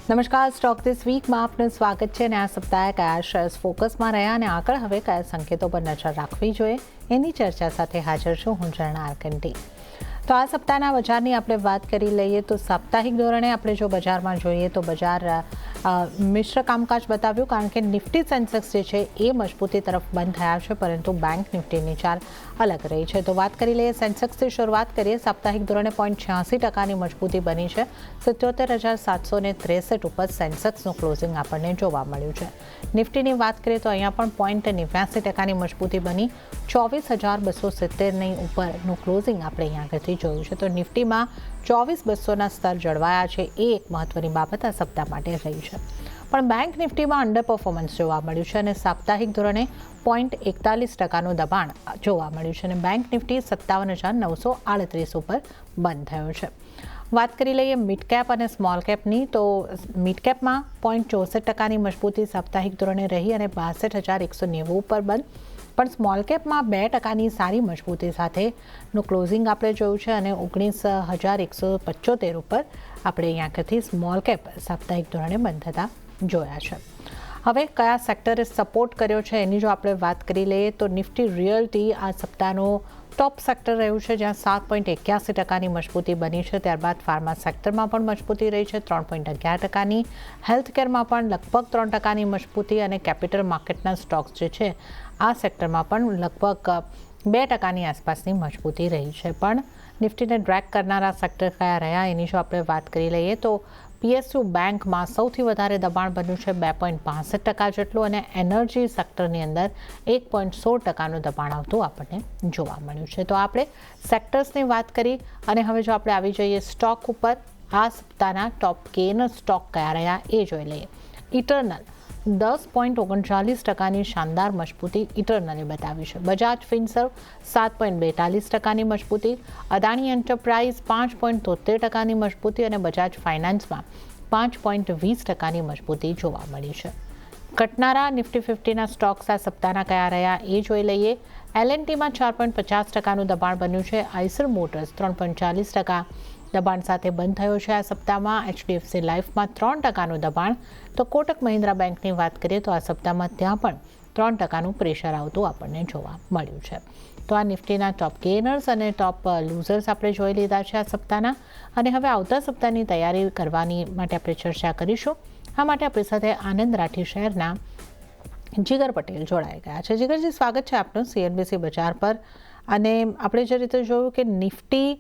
નમસ્કાર, stock this વીકમાં આપનું સ્વાગત છે અને આ સપ્તાહે કયા શેર્સ ફોકસમાં રહ્યા અને આગળ હવે કયા સંકેતો પર નજર રાખવી જોઈએ એની ચર્ચા સાથે હાજર છું હું ઝરણા આરકંટી. તો આ સપ્તાહના બજારની આપણે વાત કરી લઈએ તો સાપ્તાહિક ધોરણે આપણે જો બજારમાં જોઈએ તો બજાર મિશ્ર કામકાજ બતાવ્યું, કારણ કે નિફ્ટી સેન્સેક્સ જે છે એ મજબૂતી તરફ બંધ થયા છે, પરંતુ બેંક નિફ્ટીની ચાલ અલગ રહી છે. તો વાત કરી લઈએ સેન્સેક્સથી શરૂઆત કરીએ. સાપ્તાહિક ધોરણે 0.86% મજબૂતી બની છે. 77,763 ઉપર સેન્સેક્સનું ક્લોઝિંગ આપણને જોવા મળ્યું છે. નિફ્ટીની વાત કરીએ તો અહીંયા પણ 0.89% મજબૂતી બની 24,270ની ઉપરનું ક્લોઝિંગ આપણે અહીંયા આગળથી જોયું છે. તો નિફ્ટીમાં 24,200ના સ્તર જળવાયા છે, એ એક મહત્વની બાબત આ સપ્તાહ માટે રહી છે. પણ બેંક નિફ્ટીમાં અંડર પરફોર્મન્સ જોવા મળ્યું છે અને સાપ્તાહિક ધોરણે 0.41%નું દબાણ જોવા મળ્યું છે અને બેંક નિફ્ટી 57,938 ઉપર બંધ થયો છે. વાત કરી લઈએ મિડ કેપ અને સ્મોલ કેપની, તો મિડ કેપમાં 0.64%ની મજબૂતી સાપ્તાહિક ધોરણે રહી અને 62,190 ઉપર બંધ, પણ સ્મોલ કેપમાં 2%ની સારી મજબૂતી સાથેનું ક્લોઝિંગ આપણે જોયું છે અને 19,175 ઉપર આપણે અહીંયા આગળથી સ્મોલ કેપ સાપ્તાહિક ધોરણે બંધ થતા જોયા છે. હવે કયા સેક્ટરે સપોર્ટ કર્યો છે એની જો આપણે વાત કરી લઈએ તો નિફ્ટી રિયલ્ટી આ સપ્તાહનો ટોપ સેક્ટર રહ્યું છે, જ્યાં 7.81%ની મજબૂતી બની છે. ત્યારબાદ ફાર્મા સેક્ટરમાં પણ મજબૂતી રહી છે 3.11%ની, હેલ્થકેરમાં પણ લગભગ 3%ની મજબૂતી અને કેપિટલ માર્કેટના સ્ટોક્સ જે છે આ સેક્ટરમાં પણ લગભગ 2%ની આસપાસની મજબૂતી રહી છે. પણ નિફ્ટીને ડ્રેક કરનારા સેક્ટર કયા રહ્યા એની જો આપણે વાત કરી લઈએ તો પીએસયુ બેંકમાં સૌથી વધારે દબાણ બન્યું છે 2.62% જેટલું અને એનર્જી સેક્ટરની અંદર 1.16%નું દબાણ આવતું આપણને જોવા મળ્યું છે. તો આપણે સેક્ટર્સની વાત કરી અને હવે જો આપણે આવી જઈએ સ્ટોક ઉપર, આ સપ્તાહના ટોપ ગેઇનર સ્ટોક કયા રહ્યા એ જોઈ લઈએ. ઇટરનલ 10.39%ની શાનદાર મજબૂતી ઇટરનલે બતાવી છે. બજાજ ફિનસર્વ 7.42%ની મજબૂતી, અદાણી એન્ટરપ્રાઇઝ 5.73%ની મજબૂતી અને બજાજ ફાઇનાન્સમાં 5.20%ની મજબૂતી જોવા મળી છે. ઘટનારા નિફ્ટી 50ના સ્ટોક્સ આ સપ્તાહના કયા રહ્યા એ જોઈ લઈએ. એલએનટીમાં 4.50%નું દબાણ બન્યું છે. આઈસર મોટર્સ 3.40% દબાણ સાથે બંધ થયો છે આ સપ્તાહમાં. એચડીએફસી લાઈફમાં 3%નું દબાણ, તો કોટક મહિન્દ્રા બેંકની વાત કરીએ તો આ સપ્તાહમાં ત્યાં પણ 3%નું પ્રેશર આવતું આપણને જોવા મળ્યું છે. તો આ નિફ્ટીના ટોપ ગેઇનર્સ અને ટોપ લૂઝર્સ આપણે જોઈ લીધા છે આ સપ્તાહના, અને હવે આવતા સપ્તાહની તૈયારી કરવાની માટે આપણે ચર્ચા કરીશું. આ માટે આપણી સાથે આનંદ રાઠી શહેરના જીગર પટેલ જોડાઈ ગયા છે. જીગરજી, સ્વાગત છે આપનું સીએનબીસી બજાર પર. અને આપણે જે રીતે જોયું કે નિફ્ટી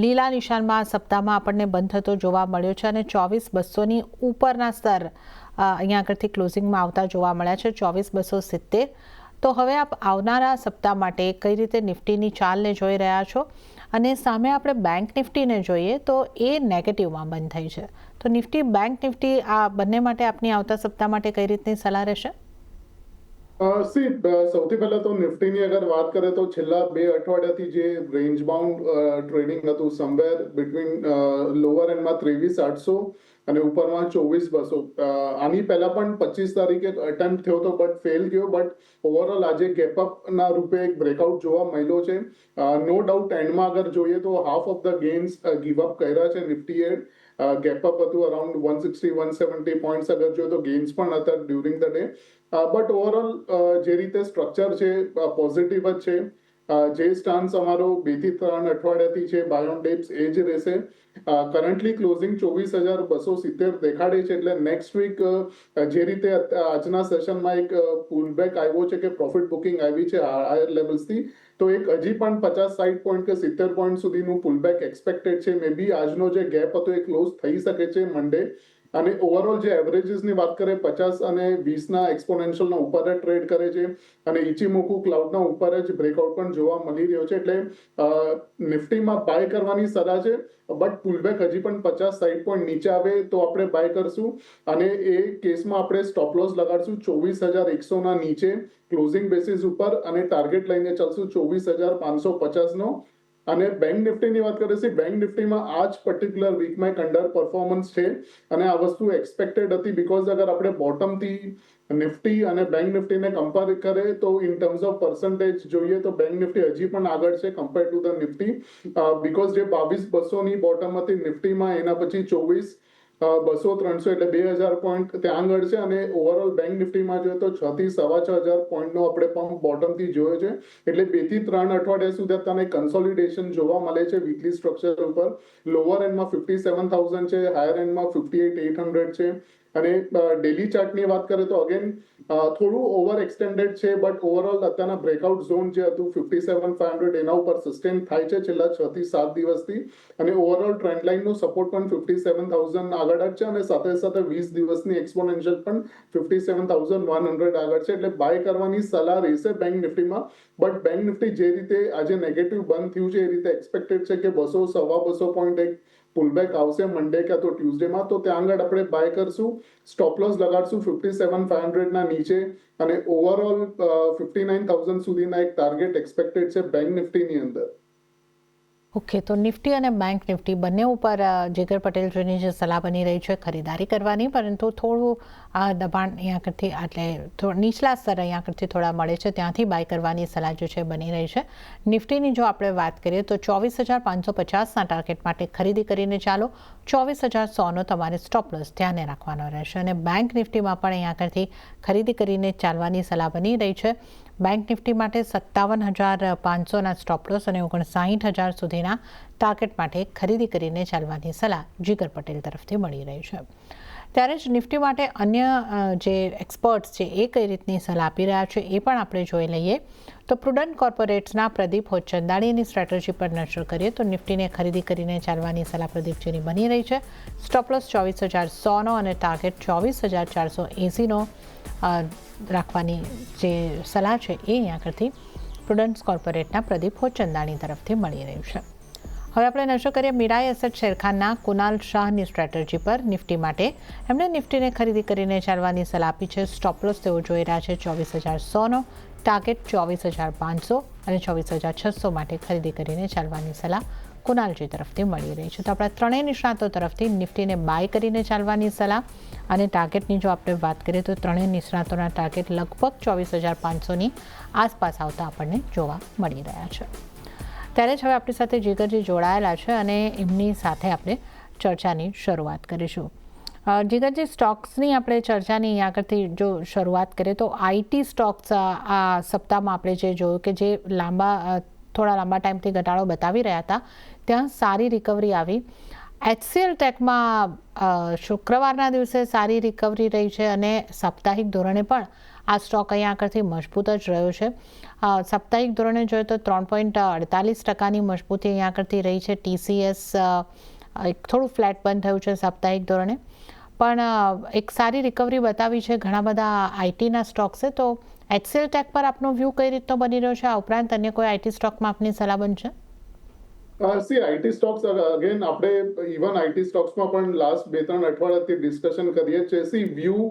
લીલા નિશાનમાં સપ્તાહમાં આપણને બંધ થતો જોવા મળ્યો છે અને 24,200ની ઉપરના સ્તર અહીંયા આગળથી ક્લોઝિંગમાં આવતા જોવા મળ્યા છે 24,270. તો હવે આપ આવનારા સપ્તાહ માટે કઈ રીતે નિફ્ટીની ચાલને જોઈ રહ્યા છો, અને સામે આપણે બેંક નિફ્ટીને જોઈએ તો એ નેગેટિવમાં બંધ થઈ છે, તો નિફ્ટી બેંક નિફ્ટી આ બંને માટે આપની આવતા સપ્તાહ માટે કઈ રીતની સલાહ રહેશે? સૌથી પહેલા તો નિફ્ટીની અગર વાત કરીએ તો છેલ્લા 2 અઠવાડિયાથી જે રેન્જ બાઉન્ડ ટ્રેડિંગ હતું સમવેર બિટવીન લોઅર એન્ડમાં 23,800 અને ઉપરમાં 24,200. આની પહેલા પણ 25 તારીખે અટેમ્પ્ટ થયો હતો બટ ફેલ ગયો. બટ ઓવરઓલ આજે ગેપઅપના રૂપે એક બ્રેકઆઉટ જોવા મળ્યો છે. નો ડાઉટ એન્ડમાં અગર જોઈએ તો half of the gains give up કર્યા છે નિફ્ટીએ. ગેપઅપ હતું અરાઉન્ડ 160-170 પોઈન્ટ્સ. અગર જોઈએ તો ગેઇન્સ પણ હતા during the day. But overall જે રીતે સ્ટ્રક્ચર છે પોઝિટિવ જ છે. જે સ્ટાન્સ અમારો 2 થી 3 અઠવાડિયાથી છે બાય ઓન ડિપ્સ એ જ રહેશે. કરન્ટલી ક્લોઝિંગ 24,270 દેખાડે છે, એટલે નેક્સ્ટ વીક જે રીતે આજના સેશનમાં એક પુલબેક આવ્યો છે કે પ્રોફિટ બુકિંગ આવી છે હાયર લેવલ્સથી, તો એક હજી પણ 50-60 પોઈન્ટ કે 70 પોઈન્ટ સુધીનું પુલબેક એક્સપેક્ટેડ છે. મે બી આજનો જે ગેપ હતો એ ક્લોઝ થઈ શકે છે મંડે. અને ઓવરઓલ જે એવરેજીસની વાત કરીએ 50 અને 20ના એક્સપોનેન્શિયલના ઉપર જ ટ્રેડ કરે છે અને ઇચીમોકુ ક્લાઉડના ઉપર જ બ્રેકઆઉટ પણ જોવા મળી રહ્યો છે. એટલે નિફ્ટીમાં બાય કરવાની સલાહ છે, બટ પુલબેક હજી પણ 50-60 પોઈન્ટ નીચે આવે તો આપણે બાય કરશું. અને એ કેસમાં આપણે સ્ટોપ લોસ લગાડશું 24,100ના નીચે ક્લોઝિંગ બેસિસ ઉપર અને ટાર્ગેટ લઈને ચાલશું 24,550નો. અને બેંક નિફ્ટીની વાત કરીએ છીએ, બેંક નિફ્ટીમાં આ જ પર્ટિક્યુલર વીકમાં એક અંડર પરફોર્મન્સ છે અને આ વસ્તુ એક્સપેક્ટેડ હતી. બીકોઝ અગર આપણે બોટમથી નિફ્ટી અને બેંક નિફ્ટીને કમ્પેર કરે તો ઇન ટર્મ્સ ઓફ પર્સન્ટેજ જોઈએ તો બેંક નિફ્ટી હજી પણ આગળ છે compare to the Nifty. Because જે 22,200ની બોટમ હતી નિફ્ટીમાં, એના પછી 24 200-300 એટલે 2000 પોઈન્ટ ત્યાં આગળ છે. અને ઓવરઓલ બેંક નિફ્ટીમાં જોઈએ તો 6,000 થી 6,500 પોઈન્ટનો આપણે પંપ બોટમથી જોયો છે. એટલે 2 થી 3 અઠવાડિયા સુધી તમને કન્સોલિડેશન જોવા મળે છે વીકલી સ્ટ્રક્ચર ઉપર. લોઅર એન્ડમાં 57,000 છે, હાયર એન્ડમાં 58,800 છે. અને ડેલી ચાર્ટની વાત કરીએ તો અગેન થોડું ઓવર એક્સટેન્ડેડ છે, બટ ઓવરઓલ અત્યારના બ્રેકઆઉટ ઝોન જે હતું 57,500 એના ઉપર સસ્ટેન થાય છે છેલ્લા 6 થી 7 દિવસથી. અને ઓવરઓલ ટ્રેન્ડ લાઇનનો સપોર્ટ પણ 57,000 આગળ જ છે. અને સાથે સાથે 20 દિવસની એક્સપોનેન્શિયલ પણ 57,100 આગળ છે. એટલે બાય કરવાની સલાહ રહેશે બેંક નિફ્ટીમાં. બટ બેંક નિફ્ટી જે રીતે આજે નેગેટિવ બંધ થયું છે એ રીતે એક્સપેક્ટેડ છે કે 200-250 પોઈન્ટ એક પુલબેક આવશે મંડે કે તો ટ્યુઝડેમાં. તો ત્યાં આગળ આપણે બાય કરશું. સ્ટોપ લોસ લગાડશું 57,500 ના નીચે. અને ઓવરઓલ 59,000 સુધીના એક ટાર્ગેટ એક્સપેક્ટેડ છે બેંક નિફ્ટીની અંદર. ઓકે, તો નિફ્ટી અને બેંક નિફ્ટી બંને ઉપર જીગર પટેલજીની જે સલાહ બની રહી છે ખરીદારી કરવાની, પરંતુ થોડું દબાણ અહીંયા કરતી એટલે નીચલા સ્તર અહીંયા કરતી થોડા મળે છે ત્યાંથી બાય કરવાની સલાહ જે છે બની રહી છે. નિફ્ટીની જો આપણે વાત કરીએ તો 24,550ના ટાર્ગેટ માટે ખરીદી કરીને ચાલો. 24,100નો તમારે સ્ટોપ લોસ ધ્યાને રાખવાનો રહેશે. અને બેંક નિફ્ટીમાં પણ અહીંયા કરતી ખરીદી કરીને ચાલવાની સલાહ બની રહી છે. બેંક નિફ્ટી માટે 57,500ના સ્ટોપ લોસ અને 59,000 સુધીના ટાર્ગેટ માટે ખરીદી કરીને ચાલવાની સલાહ જીગર પટેલ તરફથી મળી રહી છે. ત્યારે જ નિફ્ટી માટે અન્ય જે એક્સપર્ટ્સ છે એ કઈ રીતની સલાહ આપી રહ્યા છે એ પણ આપણે જોઈ લઈએ. તો પ્રુડન્ટ કોર્પોરેટ્સના પ્રદીપ હોચંદાણીની સ્ટ્રેટેજી પર નજર કરીએ તો નિફ્ટીને ખરીદી કરીને ચાલવાની સલાહ પ્રદીપજીની બની રહી છે. સ્ટોપ લોસ 24,100નો અને ટાર્ગેટ 24,480નો રાખવાની જે સલાહ છે એ અહીંયા કરતી પ્રુડન્સ કોર્પોરેટના પ્રદીપ હોચંદાણી તરફથી મળી રહ્યું છે. હવે આપણે નજર કરીએ મીરાઈ એસેટ શેરખાનના કુનાલ શાહની સ્ટ્રેટેજી પર નિફ્ટી માટે. એમણે નિફ્ટીને ખરીદી કરીને ચાલવાની સલાહ આપી છે. સ્ટોપ લોસ તેઓ જોઈ રહ્યા છે 24,100નો, ટાર્ગેટ 24,500 અને 24,600 માટે ખરીદી કરીને ચાલવાની સલાહ કુનાલજી તરફથી મળી રહી છે. તો આપણા ત્રણેય નિષ્ણાતો તરફથી નિફ્ટીને બાય કરીને ચાલવાની સલાહ. અને ટાર્ગેટની જો આપણે વાત કરીએ તો ત્રણેય નિષ્ણાતોના ટાર્ગેટ લગભગ 24,500ની આસપાસ આવતા આપણને જોવા મળી રહ્યા છે. ત્યારે જ હવે આપણી સાથે જીગરજી જોડાયેલા છે અને એમની સાથે આપણે ચર્ચાની શરૂઆત કરીશું. જીગરજી, સ્ટોક્સની આપણે ચર્ચાની આગળથી જો શરૂઆત કરીએ તો આઈટી સ્ટોક્સ આ સપ્તાહમાં આપણે જે જોયું કે જે થોડા લાંબા ટાઈમથી ઘટાડો બતાવી રહ્યા હતા ત્યાં સારી રિકવરી આવી. HCL ટેકમાં શુક્રવારના દિવસે સારી રિકવરી રહી છે અને સાપ્તાહિક ધોરણે પણ આ સ્ટોક અહીંયા આગળથી મજબૂત જ રહ્યો છે. સાપ્તાહિક ધોરણે જોઈએ તો 3.48%ની મજબૂતી અહીંયા આગળથી રહી છે. TCS થોડું ફ્લેટ બંધ થયું છે સાપ્તાહિક ધોરણે, પણ એક સારી રિકવરી બતાવી છે ઘણા બધા આઈટીના સ્ટોક્સે. તો HCL ટેક પર આપનો વ્યૂ કઈ રીતનો બની રહ્યો છે? આ ઉપરાંત અન્ય કોઈ આઈટી સ્ટોકમાં આપની સલાહ બનશે? આઈટી સ્ટોક્સ અગેન આપણે ઇવન આઈટી સ્ટોક્સમાં પણ લાસ્ટ 2-3 અઠવાડિયાથી ડિસ્કશન કરીએ છીએ. વ્યૂ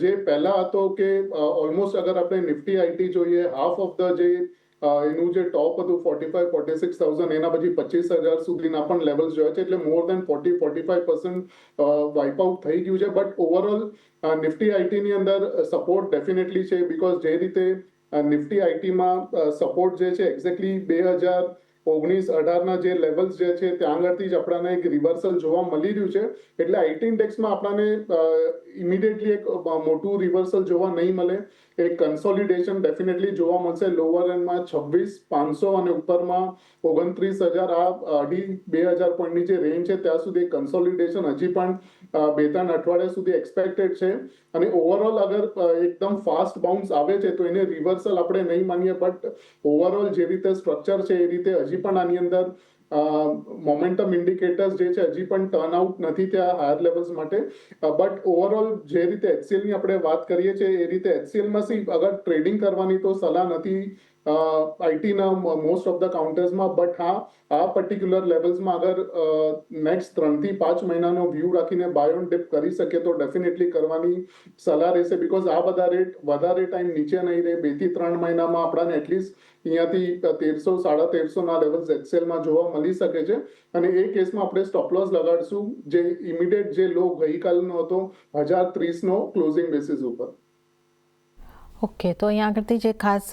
જે પહેલા હતો કે ઓલમોસ્ટ અગર આપણે નિફ્ટી આઈટી જોઈએ, હાફ ઓફ ધ જે એનું જે ટોપ હતું 45,000-46,000 એના પછી 25,000 સુધીના પણ લેવલ્સ જોયા છે. એટલે મોર દેન 40-45% વાઇપ આઉટ થઈ ગયું છે. બટ ઓવરઓલ નિફ્ટી આઈટીની અંદર સપોર્ટ ડેફિનેટલી છે. બીકોઝ જે રીતે નિફ્ટી આઈટીમાં સપોર્ટ જે છે એક્ઝેક્ટલી 2019-18ના જે લેવલ્સ જે છે ત્યાં આગળથી જ આપણને એક રિવર્સલ જોવા મળી રહ્યું છે. એટલે આઈટી ઇન્ડેક્સમાં આપણને ઇમિડિયેટલી એક મોટું રિવર્સલ જોવા નહીં મળે. એક કન્સોલિડેશન ડેફિનેટલી જોવા મળશે. લોઅર એન્ડમાં 26,500 અને ઉપરમાં 29,000 આ 2,500 પોઈન્ટની જે રેન્જ છે ત્યાં સુધી કન્સોલિડેશન હજી પણ 2-3 અઠવાડિયા સુધી એક્સપેક્ટેડ છે. અને ઓવરઓલ અગર એકદમ ફાસ્ટ બાઉન્સ આવે છે તો એને રિવર્સલ આપણે નહીં માનીએ. બટ ઓવરઓલ જે રીતે સ્ટ્રક્ચર છે એ રીતે હજી પણ આની અંદર મોમેન્ટમ ઇન્ડિકેટર્સ જે છે હજી પણ ટર્નઆઉટ નથી ત્યાં હાયર લેવલ્સ માટે. બટ ઓવરઓલ જે રીતે HCLની આપણે વાત કરીએ છીએ એ રીતે HCLમાં અગર ટ્રેડિંગ કરવાની તો સલાહ નથી આઈટીના મોસ્ટ ઓફ ધ કાઉન્ટર્સમાં. બટ હા, આ પર્ટિક્યુલર લેવલ્સમાં અગર નેક્સ્ટ 3 થી 5 મહિનાનો વ્યૂ રાખીને બાય ઓન ડિપ કરી શકે તો ડેફિનેટલી કરવાની સલાહ રહેશે. બીકોઝ આ બધા રેટ વધારે ટાઈમ નીચે નહીં રહે. 2 થી 3 મહિનામાં આપણને એટલીસ્ટ અહીંયાથી 1,300-1,500ના લેવલ્સ HCLમાં જોવા મળી શકે છે. અને એ કેસમાં આપણે સ્ટોપ લોસ લગાડશું જે ઇમિડિયેટ જે લો ગઈકાલનો હતો 1,030નો ક્લોઝિંગ બેસિસ ઉપર. ઓકે, તો અહીંયા આગળથી જે ખાસ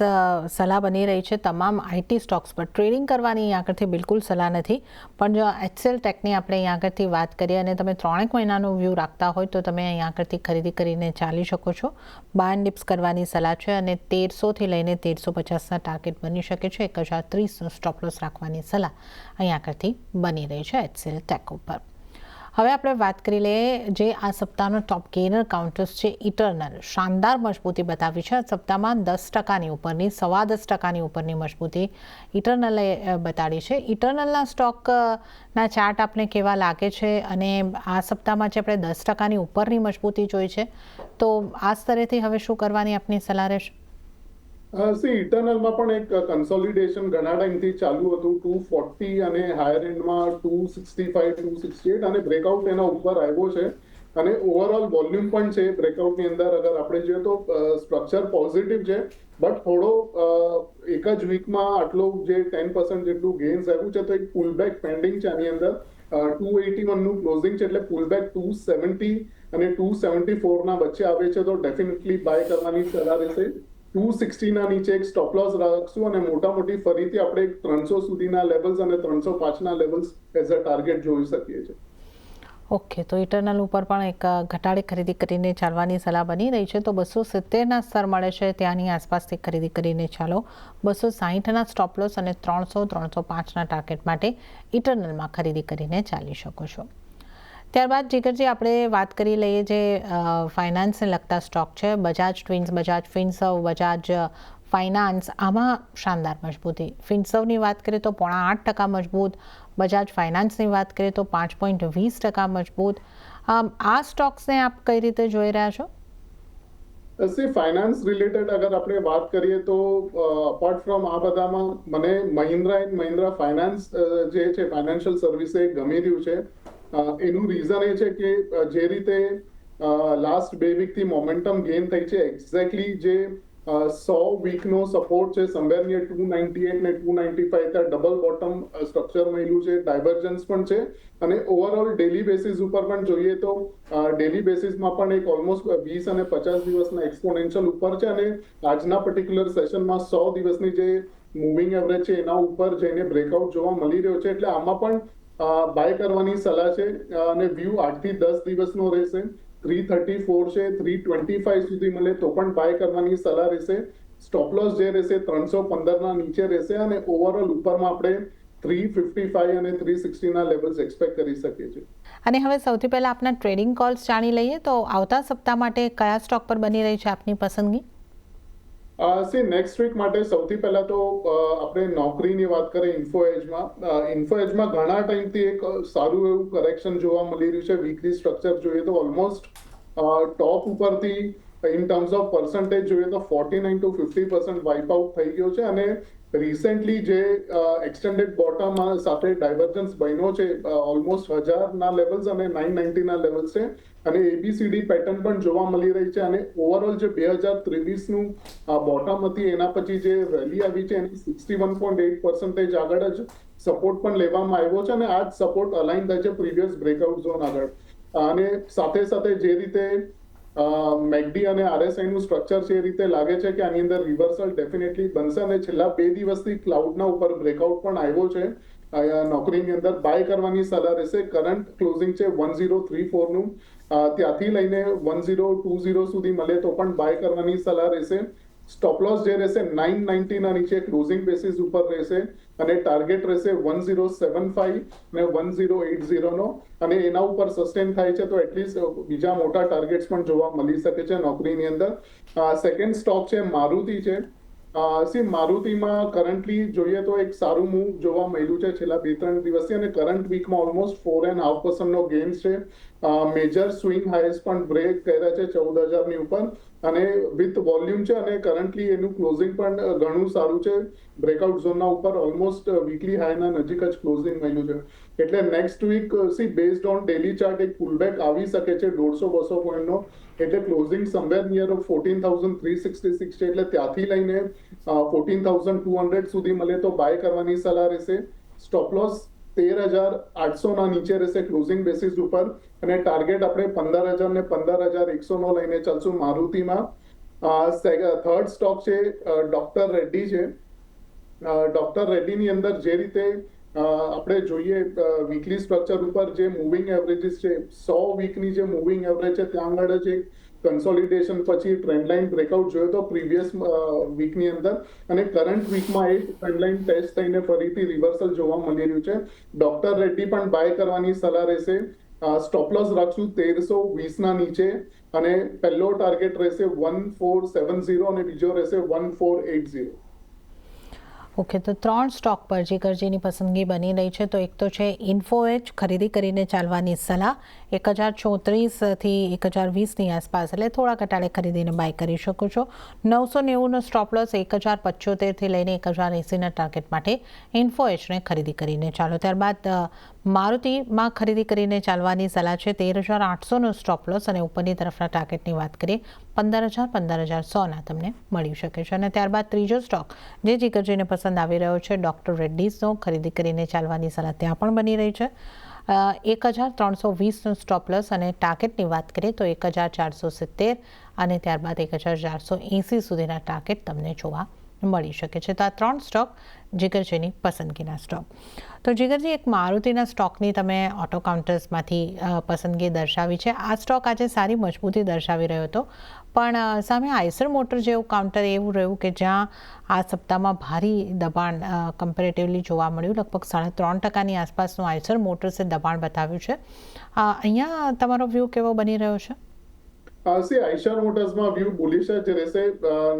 સલાહ બની રહી છે તમામ આઈટી સ્ટોક્સ પર ટ્રેડિંગ કરવાની અહીંયા આગળથી બિલકુલ સલાહ નથી. પણ જો એચસીએલ ટેકની આપણે અહીંયા આગળથી વાત કરીએ અને તમે 3 મહિનાનો વ્યૂ રાખતા હોય તો તમે અહીંયા આગળથી ખરીદી કરીને ચાલી શકો છો. બાય એન્ડ ડિપ્સ કરવાની સલાહ છે અને 1300થી લઈને 1350ના ટાર્ગેટ બની શકે છે. 1030નો સ્ટોપ લોસ રાખવાની સલાહ અહીંયા આગળથી બની રહી છે એચસીએલ ટેક ઉપર. હવે આપણે વાત કરી લઈએ જે આ સપ્તાહનો ટોપ ગેઇનર કાઉન્ટર્સ છે. ઇટરનલ શાનદાર મજબૂતી બતાવી છે. આ સપ્તાહમાં 10%ની ઉપરની 10.25% ઉપરની મજબૂતી ઇટરનલે બતાડી છે. ઇટરનલના સ્ટોકના ચાર્ટ આપણે કેવા લાગે છે અને આ સપ્તાહમાં જે આપણે 10%ની ઉપરની મજબૂતી જોઈ છે તો આ સ્તરેથી હવે શું કરવાની આપની સલાહ રહેશે? ઇટરનલમાં પણ એક કન્સોલિડેશન ઘણા ટાઈમથી ચાલુ હતું. 240 અને હાયર એન્ડમાં 265 268 અને બ્રેકઆઉટ એના ઉપર આવ્યો છે અને ઓવરઓલ વોલ્યુમ પણ છે બ્રેકઆઉટની અંદર. અગર આપણે જોઈએ તો સ્ટ્રક્ચર પોઝિટિવ છે બટ થોડો એક જ વીકમાં આટલો જે 10% જેટલું ગેઇન્સ આવ્યું છે તો એક પુલબેક પેન્ડિંગ છે આની અંદર. 281નું ક્લોઝિંગ છે એટલે પુલબેક 270 અને 274ના વચ્ચે આવે છે તો ડેફિનેટલી બાય કરવાની સલાહ રહેશે. 260ના નીચે એક સ્ટોપ લોસ રાખશું અને મોટી ફરીથી આપણે 300 સુધીના લેવલ્સ અને 305ના લેવલ્સ એઝ અ ટાર્ગેટ જોઈ શકીએ છીએ. ઓકે, તો ઇટરનલ ઉપર પણ એક ઘટાડે ખરીદી કરીને ચાલવાની સલાહ બની રહી છે. તો 270ના સ્તર મળે છે ત્યાંની આસપાસથી ખરીદી કરીને ચાલો. 260ના સ્ટોપ લોસ અને 300 305ના ટાર્ગેટ માટે ઇટરનલમાં ખરીદી કરીને ચાલી શકો છો. ત્યારબાદ જીગરજી આપણે વાત કરી લઈએ જે ફાઇનાન્સને લગતા સ્ટોક છે. બજાજ ટ્વિન્સ, બજાજ ફિનસર્વ, બજાજ ફાઇનાન્સ, આમાં શાનદાર મજબૂતી. ફિનસર્વની વાત કરીએ તો 0.8% મજબૂત, બજાજ ફાઇનાન્સની વાત કરીએ તો 5.20% મજબૂત. આ સ્ટોક્સને આપ કઈ રીતે જોઈ રહ્યા છો? ફાઇનાન્સ રિલેટેડ અગર આપણે વાત કરીએ તો અપાર્ટ ફ્રોમ આ બધામાં મને મહિન્દ્રા એન્ડ મહિન્દ્રા ફાઇનાન્સ જે છે ફાઇનાન્શિયલ સર્વિસ એ ગમી રહ્યું છે. એનું રીઝન એ છે કે જે રીતે લાસ્ટ 2 વીકથી મોમેન્ટમ ગેઇન થઈ છે, એક્ઝેક્ટલી જે 100 વીકનો સપોર્ટ છે સમવેર નિયર 298 ને 295 ત્યાં ડબલ બોટમ સ્ટ્રક્ચર મળ્યું છે. ડાયવર્જન્સ પણ છે અને ઓવરઓલ ડેલી બેસિસ ઉપર પણ જોઈએ તો ડેલી બેસિસમાં પણ એક ઓલમોસ્ટ 20 અને 50 દિવસના એક્સપોનેન્શિયલ ઉપર છે અને આજના પર્ટિક્યુલર સેશનમાં 100 દિવસની જે મૂવિંગ એવરેજ છે એના ઉપર જઈને બ્રેકઆઉટ જોવા મળી રહ્યો છે. એટલે આમાં પણ બાય કરવાની સલાહ છે અને વ્યૂ 8 થી 10 દિવસનો રહેશે. 334 છે, 325 સુધી મળે તો પણ બાય કરવાની સલાહ રહેશે. સ્ટોપ લોસ જે રહેશે 315ના નીચે રહેશે અને ઓવરઓલ ઉપરમાં આપણે 355 અને 360ના લેવલ્સ એક્સપેક્ટ કરી શકીએ છીએ. અને હવે સૌથી પહેલા આપના ટ્રેડિંગ કોલ્સ જાણી લઈએ તો આવતા સપ્તાહ માટે કયા સ્ટોક પર બની રહી છે આપની પસંદગી? નેક્સ્ટ વીક માટે સૌથી પહેલા તો આપણે નોકરીની વાત કરીએ ઇન્ફોએજમાં ઘણા ટાઈમથી એક સારું એવું કરેક્શન જોવા મળી રહ્યું છે. વીકલી સ્ટ્રક્ચર જોઈએ તો ઓલમોસ્ટ ટોપ ઉપરથી ઇન ટર્મ્સ ઓફ પર્સન્ટેજ જોઈએ તો 49 to 50% વાઇપ આઉટ થઈ ગયો છે અને રિસેન્ટલી જે એક્સટેન્ડેડ બોટમ સાથે ડાયવર્જન્સ બન્યો છે ઓલમોસ્ટ 1000ના લેવલ્સ અને 990ના લેવલ્સ છે અને એબીસીડી પેટર્ન પણ જોવા મળી રહી છે અને ઓવરઓલ જે 2023નું બોટમ હતી એના પછી જે રેલી આવી છે એની 61.8% આગળ જ સપોર્ટ પણ લેવામાં આવ્યો છે અને આ જ સપોર્ટ અલાઇન થાય છે પ્રીવિયસ બ્રેકઆઉટ ઝોન આગળ. અને સાથે સાથે જે રીતે મેકડી અને આરએસઆઈનું સ્ટ્રક્ચર છે એ રીતે લાગે છે કે આની અંદર રિવર્સલ ડેફિનેટલી બનશે અને છેલ્લા 2 દિવસથી ક્લાઉડના ઉપર બ્રેકઆઉટ પણ આવ્યો છે. નોકરીની અંદર બાય કરવાની સલાહ રહેશે. કરંટ ક્લોઝિંગ છે 1034નું, ત્યાંથી લઈને 1020 સુધી મળે તો પણ બાય કરવાની સલાહ રહેશે. સ્ટોપ લોસ જે રહેશે 990ના નીચે ક્લોઝિંગ બેસિસ ઉપર રહેશે અને ટાર્ગેટ રહેશે 1075 અને 1080નો અને એના ઉપર સસ્ટેન થાય છે તો એટલીસ્ટ બીજા મોટા ટાર્ગેટ્સ પણ જોવા મળી શકે છે નોકરીની અંદર. સેકન્ડ સ્ટોક છે મારુતિ છે. મારુતિમાં કરન્ટલી જોઈએ તો એક સારું મૂવ જોવા મળ્યું છે છેલ્લા 2-3 દિવસથી અને કરંટ વીકમાં ઓલમોસ્ટ 4.5%નો ગેઇન્સ છે. મેજર સ્વિંગ હાઈસ પણ બ્રેક કર્યા છે 14,000ની ઉપર અને વિથ વોલ્યુમ છે અને કરન્ટલી એનું ક્લોઝિંગ પણ ઘણું સારું છે. બ્રેકઆઉટ ઝોનના ઉપર ઓલમોસ્ટ વીકલી હાઈના નજીક જ ક્લોઝિંગ મળ્યું છે. એટલે next week based on daily chart એક પુલબેક આવી શકે છે 150-200 પોઈન્ટનો. એટલે ક્લોઝિંગ સમવેર નિયર 14,366 છે એટલે ત્યાંથી લઈને 14,200 સુધી મળે તો બાય કરવાની સલાહ રહેશે. સ્ટોપ લોસ 13,800ના નીચે રહેશે ક્લોઝિંગ બેસિસ ઉપર અને ટાર્ગેટ આપણે 15,000 ને 15,100નો લઈને ચાલશું મારુતિમાં. થર્ડ સ્ટોક છે ડોક્ટર રેડ્ડી છે. ડોક્ટર રેડ્ડીની અંદર જે રીતે આપણે જોઈએ વીકલી સ્ટ્રક્ચર ઉપર જે મૂવિંગ એવરેજીસ છે 100 વીકની જે મૂવિંગ એવરેજ છે ત્યાં આગળ જ એક કન્સોલિડેશન પછી ટ્રેન્ડ લાઇન બ્રેકઆઉટ જોયો તો પ્રીવિયસ વીકની અંદર અને કરંટ વીકમાં એક ટ્રેન્ડ લાઇન ટેસ્ટ થઈને ફરીથી રિવર્સલ જોવા મળી રહ્યું છે. ડોક્ટર રેડ્ડી પણ બાય કરવાની સલાહ રહેશે. સ્ટોપ લોસ રાખશું 1320 ના નીચે અને પહેલો ટાર્ગેટ રહેશે 1470 અને બીજો રહેશે 1480. ઓકે, તો 3 સ્ટોક પર જીગરજીની પસંદગી બની રહી છે. તો એક તો છે ઇન્ફોએજ, ખરીદી કરીને ચાલવાની સલાહ 1034થી 1020ની આસપાસ, એટલે થોડા ઘટાડે ખરીદીને બાય કરી શકો છો. 990નો સ્ટોપ લોસ 1075થી લઈને 1080ના ટાર્ગેટ માટે ઇન્ફોએજને ખરીદી કરીને ચાલો. ત્યારબાદ મારુતિમાં ખરીદી કરીને ચાલવાની સલાહ છે 13800નો સ્ટોપ લોસ અને ઉપરની તરફના ટાર્ગેટની વાત કરીએ 15100ના તમને મળી શકે છે. અને ત્યારબાદ ત્રીજો સ્ટોક જે જીગરજીને પસંદ આવી રહ્યો છે ડોક્ટર રેડ્ડીઝનો, ખરીદી કરીને ચાલવાની સલાહ ત્યાં પણ બની રહી છે. 1320નો સ્ટોપ લોસ અને ટાર્ગેટની વાત કરીએ તો 1470 અને ત્યારબાદ 1480 સુધીના ટાર્ગેટ તમને જોવા મળી શકે છે. તો આ 3 સ્ટોક જીગરજીની પસંદગીના સ્ટોક. તો જીગરજી, એક મારુતિના સ્ટોકની તમે ઓટો કાઉન્ટર્સમાંથી પસંદગી દર્શાવી છે. આ સ્ટોક આજે સારી મજબૂતી દર્શાવી રહ્યો હતો, પણ સામે આઈસર મોટર જેવું કાઉન્ટર એવું રહ્યું કે જ્યાં આ સપ્તાહમાં ભારી દબાણ કમ્પેરેટિવલી જોવા મળ્યું. લગભગ 3.5% આસપાસનું આઈસર મોટર્સે દબાણ બતાવ્યું છે. અહીંયા તમારો વ્યૂ કેવો બની રહ્યો છે? આઈશર મોટર્સમાં વ્યૂ બુલિશ જ રહેશે.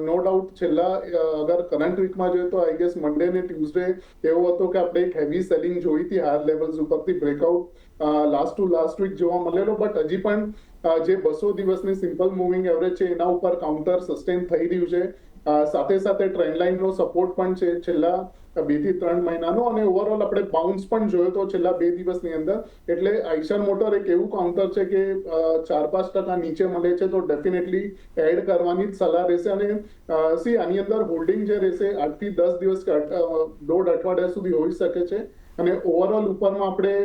નો ડાઉટ છેલ્લા અગર કરંટ વીકમાં જોઈએ તો આઈ ગેસ મંડે ને ટ્યુઝડે એવો હતો કે આપણે એક હેવી સેલિંગ જોઈ હતી હાયર લેવલ્સ ઉપરથી બ્રેકઆઉટ લાસ્ટ વીક જોવા મળેલો. બટ હજી પણ જે 200 દિવસની સિમ્પલ મૂવિંગ એવરેજ છે એના ઉપર કાઉન્ટર સસ્ટેન થઈ રહ્યું છે. સાથે સાથે ટ્રેન્ડ લાઇનનો સપોર્ટ પણ છે છેલ્લા 2 થી 3 મહિનાનો અને ઓવરઓલ આપણે બાઉન્સ પણ જોયો તો છેલ્લા 2 દિવસની અંદર. એટલે આઈશર મોટર એક એવું કાઉન્ટર છે કે 4-5% નીચે મળે છે તો ડેફિનેટલી એડ કરવાની જ સલાહ રહેશે. અને આની અંદર હોલ્ડિંગ જે રહેશે 8 થી 10 દિવસ કે 1.5 અઠવાડિયા સુધી હોઈ શકે છે. અને ઓવરઓલ ઉપરમાં આપણે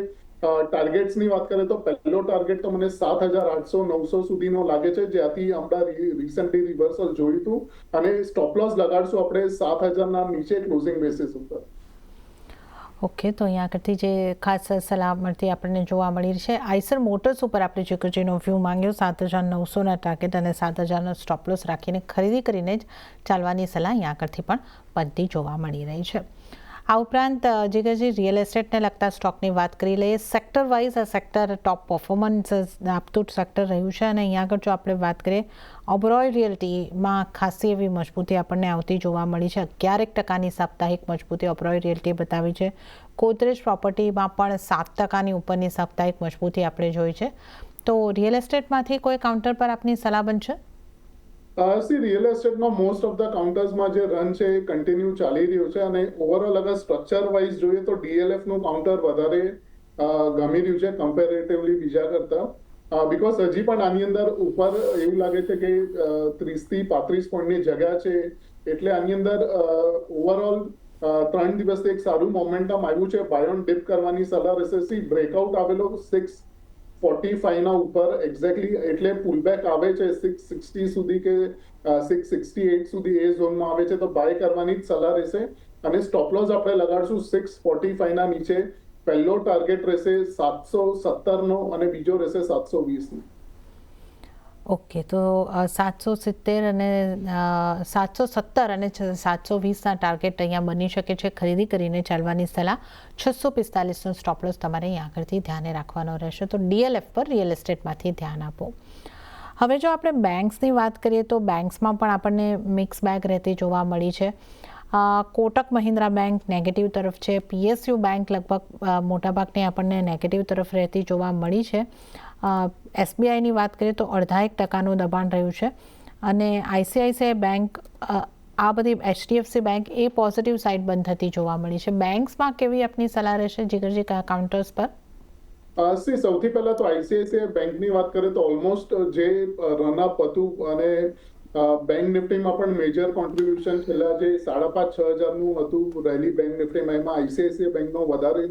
ટાર્ગેટ્સની વાત કરીએ તો પહેલો ટાર્ગેટ તો મને 7800-900 સુધીનો લાગે છે, જ્યાંથી હમણાં રિસન્ટલી રિવર્સલ જોયું હતું. અને સ્ટોપ લોસ લગાડશું આપણે 7000ના નીચે ક્લોઝિંગ બેસિસ ઉપર. ઓકે, તો અહીંયા આગળથી જે ખાસ સલામતી આપણને જોવા મળી છે આઈસર મોટર્સ ઉપર આપણે જીગરજીનો વ્યૂ માંગ્યો 7900ના ટાર્ગેટ અને 7000નો સ્ટોપ લોસ રાખીને ખરીદી કરીને જ ચાલવાની સલાહ અહીંયા આગળથી પણ બનતી જોવા મળી રહી છે. આ ઉપરાંત જીગરજી રિયલ એસ્ટેટને લગતા સ્ટોકની વાત કરી લઈએ. સેક્ટર વાઇઝ આ સેક્ટર ટોપ પરફોર્મન્સ આપતું સેક્ટર રહ્યું છે અને અહીંયા આગળ જો આપણે વાત કરીએ ઓબરોય રિયલ્ટીમાં ખાસી એવી મજબૂતી આપણને આવતી જોવા મળી છે. 11% સાપ્તાહિક મજબૂતી ઓબરોય રિયલ્ટીએ બતાવી છે. ગોદરેજ પ્રોપર્ટીમાં પણ 7% ઉપરની સાપ્તાહિક મજબૂતી આપણે જોઈ છે. તો રિયલ એસ્ટેટમાંથી કોઈ કાઉન્ટર પર આપની સલાહ બનશે? રિયલ એસ્ટેટમાં મોસ્ટ ઓફ ધ કાઉન્ટર્સમાં જે રન છે એ કન્ટિન્યુ ચાલી રહ્યું છે. અને ઓવરઓલ અગર સ્ટ્રક્ચર વાઇઝ જોઈએ તો ડીએલએફનું કાઉન્ટર વધારે ગમી રહ્યું છે કમ્પેરેટિવલી બીજા કરતા. બીકોઝ હજી પણ આની અંદર ઉપર એવું લાગે છે કે 30 થી 35 પોઈન્ટની જગ્યા છે. એટલે આની અંદર ઓવરઓલ 3 દિવસથી એક સારું મોમેન્ટમ આવ્યું છે. બાય ઓન ડિપ કરવાની સલાહ રહેશે. બ્રેકઆઉટ આવેલો 645 ના ઉપર એક્ઝેક્ટલી, એટલે પુલબેક આવે છે 660 સુધી કે 668 સુધી એ ઝોનમાં આવે છે તો બાય કરવાની જ સલાહ રહેશે. અને સ્ટોપ લોસ આપણે લગાડશું 645 ના નીચે. પહેલો ટાર્ગેટ રહેશે 770નો અને બીજો રહેશે 720નો. ઓકે, તો 770 અને 717 અને 720ના ટાર્ગેટ અહીંયા બની શકે છે. ખરીદી કરીને ચાલવાની સલાહ. 645નો સ્ટોપ લોસ તમારે અહીંયા આગળથી ધ્યાને રાખવાનો રહેશે. તો ડીએલએફ પર રિયલ એસ્ટેટમાંથી ધ્યાન આપો. હવે જો આપણે બેંક્સની વાત કરીએ તો બેંક્સમાં પણ આપણને મિક્સ બેગ રહેતી જોવા મળી છે. કોટક મહિન્દ્રા બેંક નેગેટિવ તરફ છે. પીએસયુ બેંક લગભગ મોટાભાગની આપણને નેગેટિવ તરફ રહેતી જોવા મળી છે. એસબીઆઈની વાત કરીએ તો 0.5%નું દબાણ રહ્યું છે. અને આઈસીઆઈસીઆઈ બેંક આ બધી એચડીએફસી બેંક એ પોઝિટિવ સાઇડ બંધ થતી જોવા મળી છે. બેંક્સમાં કેવી આપની સલાહ રહેશે જીગરજી કાઉન્ટર્સ પર? સૌથી પહેલા તો આઈસીઆઈસીઆઈ બેંકની વાત કરીએ તો ઓલમોસ્ટ જે રનઅપ હતું અને બેંક નિફ્ટીમાં પણ મેજર કોન્ટ્રીબ્યુશન છેલ્લા જે 5,500-6,000નું હતું રેલી બેંક નિફ્ટીમાં, એમાં આઈસીઆઈસીઆઈ બેંકનો વધારે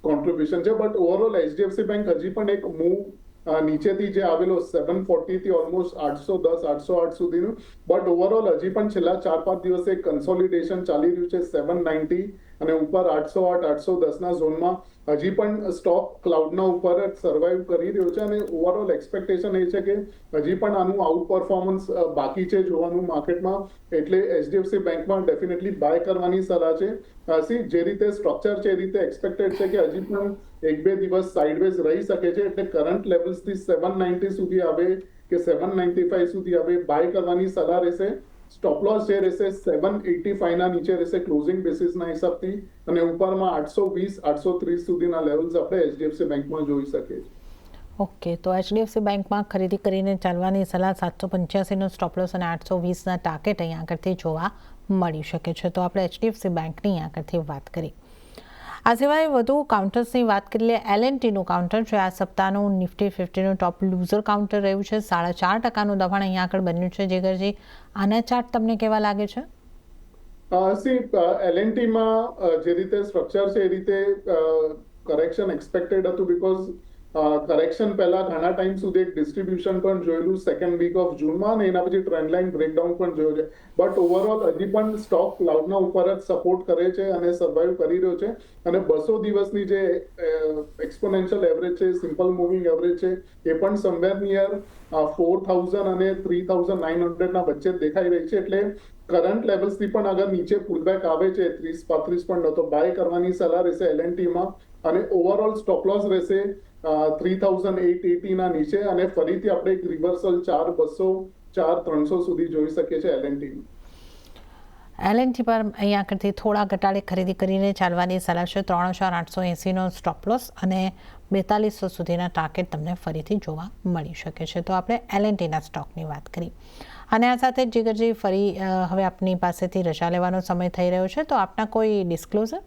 કોન્ટ્રીબ્યુશન છે. બટ ઓવરઓલ એચડીએફસી બેંક હજી પણ એક મૂવ નીચેથી જે આવેલો 740 થી ઓલમોસ્ટ 810 808 સુધીનું, બટ ઓવરઓલ હજી પણ છેલ્લા 4-5 દિવસે કન્સોલિડેશન ચાલી રહ્યું છે 790 અને ઉપર 808 810 ના ઝોનમાં. હજી પણ સ્ટોક ક્લાઉડના ઉપર જ સર્વાઈવ કરી રહ્યો છે અને ઓવરઓલ એક્સપેક્ટેશન એ છે કે હજી પણ આનું આઉટ પરફોર્મન્સ બાકી છે જોવાનું માર્કેટમાં, એટલે HDFC બેંકમાં ડેફિનેટલી બાય કરવાની સલાહ છે. જે રીતે સ્ટ્રક્ચર છે એ રીતે એક્સપેક્ટેડ છે કે હજી પણ 1-2 દિવસ સાઇડવેઝ રહી શકે છે, એટલે કરંટ લેવલ્સથી 790 સુધી આવે કે 795 સુધી આવે બાય કરવાની સલાહ રહેશે. સ્ટોપ લોસ જે રહેશે 785 ના નીચે રહેશે ક્લોઝિંગ બેસિસના હિસાબથી, અને ઉપરમાં 820 830 સુધીના લેવલ્સ આપણે HDFC બેંકમાં જોઈ શકીએ છીએ. ઓકે, તો HDFC બેંકમાં ખરીદી કરીને ચાલવાની સલાહ, 785નો સ્ટોપ લોસ અને 820ના ટાર્ગેટ અહીંયા આગળથી જોવા મળી શકે છે. તો આપણે HDFC બેંકની અહીંયા આગળથી વાત કરી. આ સિવાય વધુ કાઉન્ટર્સની વાત કરી લઈએ. L&Tનું કાઉન્ટર છે આ સપ્તાહનું નિફ્ટી 50નું ટોપ લૂઝર કાઉન્ટર રહ્યું છે. 4.5%નું દબાણ અહીંયા આગળ બન્યું છે. જીગરજી, આના ચાર્ટ તમને કેવા લાગે છે? L&Tમાં જે રીતે સ્ટ્રક્ચર છે એ રીતે કરેક્શન એક્સપેક્ટેડ હતું, બીકોઝ કરેક્શન પહેલા ઘણા ટાઈમ સુધી એક ડિસ્ટ્રીબ્યુશન પણ જોયેલું સેકન્ડ વીક ઓફ જૂનમાં, અને એના પછી ટ્રેન્ડ લાઇન બ્રેકડાઉન પણ જોયો છે. બટ ઓવરઓલ હજી પણ સ્ટોક ક્લાઉડના ઉપર જ સપોર્ટ કરે છે અને સર્વાઈવ કરી રહ્યો છે. અને 200 દિવસની જે એક્સપોનેન્શિયલ એવરેજ છે, સિમ્પલ મૂવિંગ એવરેજ છે, એ પણ સમવેર નિયર 4000 અને 3900 વચ્ચે જ દેખાઈ રહી છે. એટલે કરંટ લેવલ્સથી પણ અગર નીચે પુલબેક આવે છે 30-35 પણ, તો બાય કરવાની સલાહ રહેશે L&Tમાં. અને ઓવરઓલ સ્ટોપ લોસ રહેશે 3880 ના નીચે, અને ફરીથી આપણે એક રિવર્સલ 4200 4300 સુધી જોઈ શકીએ છીએ L&Tમાં. L&T પર અહીંયા આગળથી થોડા ઘટાડે ખરીદી કરીને ચાલવાની સલાહ છે. 3880નો સ્ટોપ લોસ અને 4200 સુધીના ટાર્ગેટ તમને ફરીથી જોવા મળી શકે છે. તો આપણે L&Tના સ્ટોકની વાત કરી. અને આ સાથે જીગરજી, ફરી હવે આપની પાસેથી રજા લેવાનો સમય થઈ રહ્યો છે, તો આપના કોઈ ડિસ્ક્લોઝર?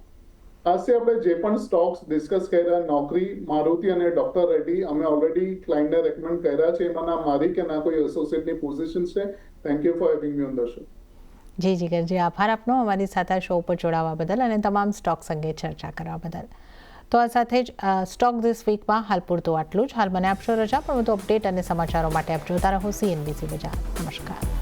આજે આપણે જે પણ સ્ટોક્સ ડિસ્કસ કર્યા, નોકરી, મારુતિ અને ડોક્ટર રેડ્ડી, અમે ઓલરેડી ક્લાયન્ટને રેકમેન્ડ કર્યા છે. એમાં ના મારી કે ના કોઈ એસોસિએટની પોઝિશન છે. Thank you for having me on the show. જી જીગરજી, આભાર આપનો અમારી સાથે શો પર જોડાવા બદલ અને તમામ સ્ટોક્સ અંગે ચર્ચા કરવા બદલ. તો આ સાથે જ સ્ટોક ધીસ વીકમાં હાલ પૂરતું આટલું જ. હાલ મને આપશો રજા, પણ વધુ અપડેટ અને સમાચારો માટે આપ જોતા રહો CNBC બજાર. નમસ્કાર.